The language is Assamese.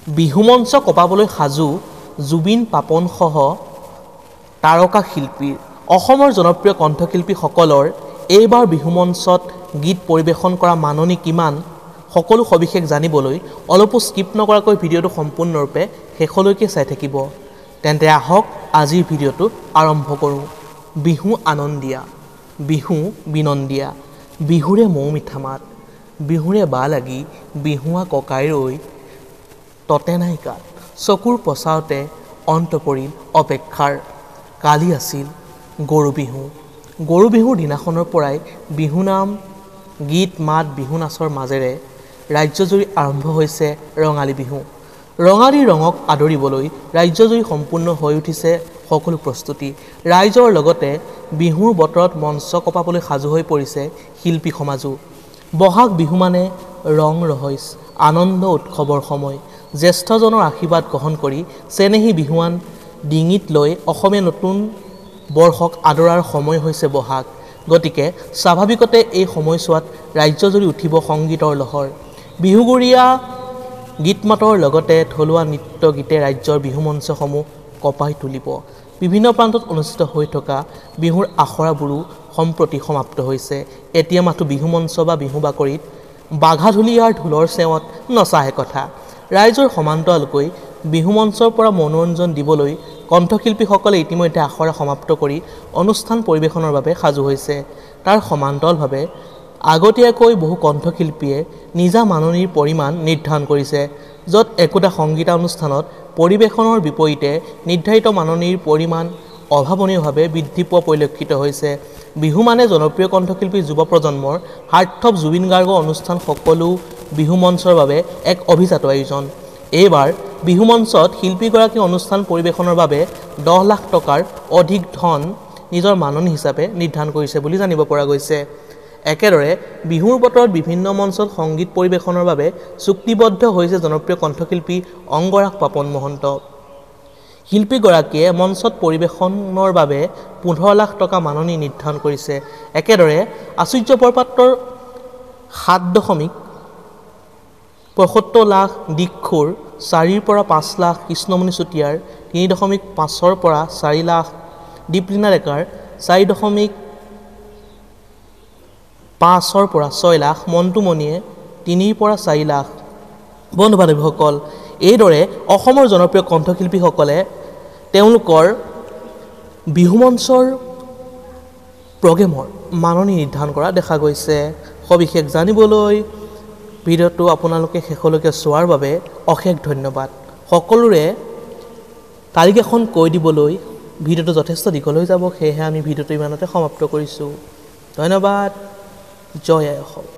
বিহু মঞ্চ কপাবলৈ সাজু জুবিন পাপন সহ তাৰকা শিল্পীৰ অসমৰ জনপ্ৰিয় কণ্ঠশিল্পীসকলৰ এইবাৰ বিহু মঞ্চত গীত পৰিৱেশন কৰা মাননি কিমান সকলো সবিশেষ জানিবলৈ অলপো স্কিপ নকৰাকৈ ভিডিঅ'টো সম্পূৰ্ণৰূপে শেষলৈকে চাই থাকিব তেন্তে আহক আজিৰ ভিডিঅ'টো আৰম্ভ কৰোঁ বিহু আনন্দিয়া বিহু বিনন্দিয়া বিহুৰে মৌ মিঠা মাত বিহুৰে বা লাগি বিহুৱা ককাই ৰৈ ততে নাই গাত চকুৰ পচাওতে অন্ত পৰিল অপেক্ষাৰ কালি আছিল গৰু বিহুৰ দিনাখনৰ পৰাই বিহু নাম গীত মাত বিহু নাচৰ মাজেৰে ৰাজ্যজুৰি আৰম্ভ হৈছে ৰঙালী বিহু ৰঙালী ৰঙক আদৰিবলৈ ৰাজ্যজুৰি সম্পূৰ্ণ হৈ উঠিছে সকলো প্ৰস্তুতি ৰাইজৰ লগতে বিহুৰ বতৰত মঞ্চ কপাবলৈ সাজু হৈ পৰিছে শিল্পী সমাজো বহাগ বিহু মানে ৰং ৰহইচ আনন্দ উৎসৱৰ সময় জ্যেষ্ঠজনৰ আশীৰ্বাদ গ্ৰহণ কৰি চেনেহী বিহুৱান ডিঙিত লৈ অসমীয়া নতুন বৰ্ষক আদৰাৰ সময় হৈছে বহাগ গতিকে স্বাভাৱিকতে এই সময়ছোৱাত ৰাজ্যজুৰি উঠিব সংগীতৰ লহৰ বিহুগুৰীয়া গীত মাতৰ লগতে থলুৱা নৃত্য গীতে ৰাজ্যৰ বিহু মঞ্চসমূহ কপাই তুলিব বিভিন্ন প্ৰান্তত অনুষ্ঠিত হৈ থকা বিহুৰ আখৰাবোৰো সম্প্ৰতি সমাপ্ত হৈছে এতিয়া মাথো বিহু মঞ্চ বা বিহু বাকৰিত বাঘাঢুলীয়াৰ ঢোলৰ চেৱত নচাহে কথা ৰাইজৰ সমান্তৰালকৈ বিহু মঞ্চৰ পৰা মনোৰঞ্জন দিবলৈ কণ্ঠশিল্পীসকলে ইতিমধ্যে আখৰা সমাপ্ত কৰি অনুষ্ঠান পৰিৱেশনৰ বাবে সাজু হৈছে তাৰ সমান্তৰালভাৱে আগতীয়াকৈ বহু কণ্ঠশিল্পীয়ে নিজা মাননিৰ পৰিমাণ নিৰ্ধাৰণ কৰিছে য'ত একোটা সংগীতানুষ্ঠানত পৰিৱেশনৰ বিপৰীতে নিৰ্ধাৰিত মাননিৰ পৰিমাণ অভাৱনীয়ভাৱে বৃদ্ধি পোৱা পৰিলক্ষিত হৈছে বিহু মানে জনপ্ৰিয় কণ্ঠশিল্পী যুৱ প্ৰজন্মৰ হাৰ্টথ্ৰব জুবিন গাৰ্গৰ অনুষ্ঠান সকলো বিহু মঞ্চৰ বাবে এক অভিজাত আয়োজন এইবাৰ বিহু মঞ্চত শিল্পীগৰাকী অনুষ্ঠান পৰিৱেশনৰ বাবে 10 লাখ টকাৰ অধিক ধন নিজৰ মাননি হিচাপে নিৰ্ধাৰণ কৰিছে বুলি জানিব পৰা গৈছে একেদৰে বিহুৰ বতৰত বিভিন্ন মঞ্চত সংগীত পৰিৱেশনৰ বাবে চুক্তিবদ্ধ হৈছে জনপ্ৰিয় কণ্ঠশিল্পী অংগৰাগ পাপন মহন্ত শিল্পীগৰাকীয়ে মঞ্চত পৰিৱেশনৰ বাবে 15 লাখ টকা মাননি নিৰ্ধাৰণ কৰিছে একেদৰে আচুৰ্য বৰপাত্ৰৰ 7.75 লাখ দিক্ষুৰ 4 পৰা 5 লাখ কৃষ্ণমণি চুতীয়াৰ 3.5 পৰা 4 লাখ দীপলিনা ডেকাৰ 4.5 পৰা 6 লাখ মন্টুমণিয়ে 3 পৰা 4 লাখ বন্ধু বান্ধৱীসকল এইদৰে অসমৰ জনপ্ৰিয় কণ্ঠশিল্পীসকলে তেওঁলোকৰ বিহু মঞ্চৰ প্ৰগ্ৰেমৰ মাননি নিৰ্ধাৰণ কৰা দেখা গৈছে সবিশেষ জানিবলৈ ভিডিঅ'টো আপোনালোকে শেষলৈকে চোৱাৰ বাবে অশেষ ধন্যবাদ সকলোৰে তাৰিখ এখন কৈ দিবলৈ ভিডিঅ'টো যথেষ্ট দীঘল হৈ যাব সেয়েহে আমি ভিডিঅ'টো ইমানতে সমাপ্ত কৰিছোঁ ধন্যবাদ জয় আই অসম